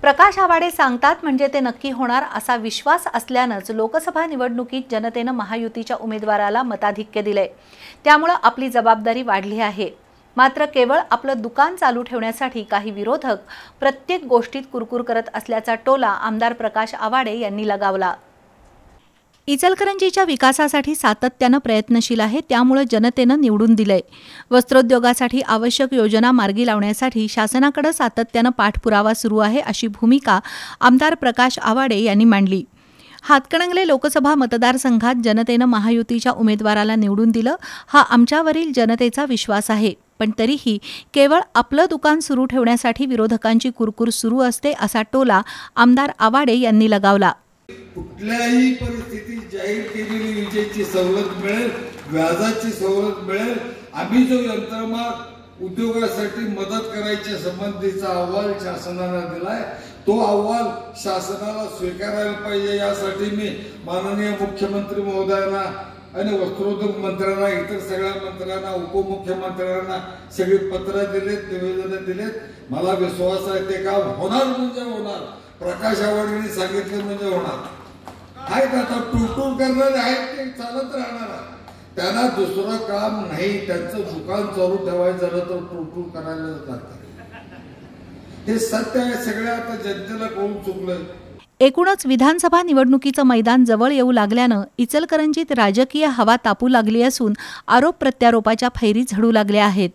प्रकाश आवाडे सांगतात म्हणजे ते नक्की होणार असा विश्वास असल्यानंच लोकसभा निवडणुकीत जनतेनं महायुतीच्या उमेदवाराला मताधिक्य दिले। त्यामुळे आपली जबाबदारी वाढली आहे। मात्र केवळ आपलं दुकान चालू ठेवण्यासाठी काही विरोधक प्रत्येक गोष्टीत कुरकुर करत असल्याचा टोला आमदार प्रकाश आवाडे यांनी लगावला। इचलकरंजीच्या विकासासाठी सातत्याने प्रयत्नशील आहे, त्यामुळे जनतेने निवडून दिले। वस्त्रोद्योगासाठी आवश्यक योजना मार्गी लावण्यासाठी शासनाकडे सातत्याने पाठपुरावा सुरू आहे अशी भूमिका आमदार प्रकाश आवाडे यांनी मांडली। हातकणंगले लोकसभा मतदारसंघात जनतेने महायुतीच्या उमेदवाराला निवडून दिलं, हा आमच्यावरील जनतेचा विश्वास आहे। पण तरीही केवळ आपलं दुकान सुरू ठेवण्यासाठी विरोधकांची कुरकुर सुरू असते असा टोला आमदार आवाडे यांनी लगावला। कुठल्याही परिस्थितीत जाहीर केलेली विजेची सवलत मिळेल, व्याजाची सवलत मिळेल। आम्ही जो यंत्रमाग उद्योगासाठी मदत करायच्या संबंधीचा अहवाल शासनाला दिलाय, तो अहवाल शासनाला स्वीकारायला पाहिजे। यासाठी मी माननीय मुख्यमंत्री महोदयांना आणि वस्त्रोद्योग मंत्र्यांना, इतर सगळ्या मंत्र्यांना, उपमुख्यमंत्र्यांना सगळी पत्र दिलेत, निवेदन दिलेत। मला विश्वास आहे ते काम होणार म्हणजे होणार। प्रकाश आवाडेंनी सांगितलं म्हणजे होणार। आहेत आता टूटूर करणारे आहेत, ते चालत राहणार। त्यांना दुसरं काम नाही, त्यांचं दुकान चालू ठेवायचं झालं तर टूटूर करायला जातात। हे सत्य आहे, सगळ्या आता जनतेला कळून चुकलंय। एकूणच विधानसभा निवडणुकीचं मैदान जवळ येऊ लागल्यानं इचलकरंजीत राजकीय हवा तापू लागली असून आरोप प्रत्यारोपाच्या फैरी झडू लागल्या आहेत।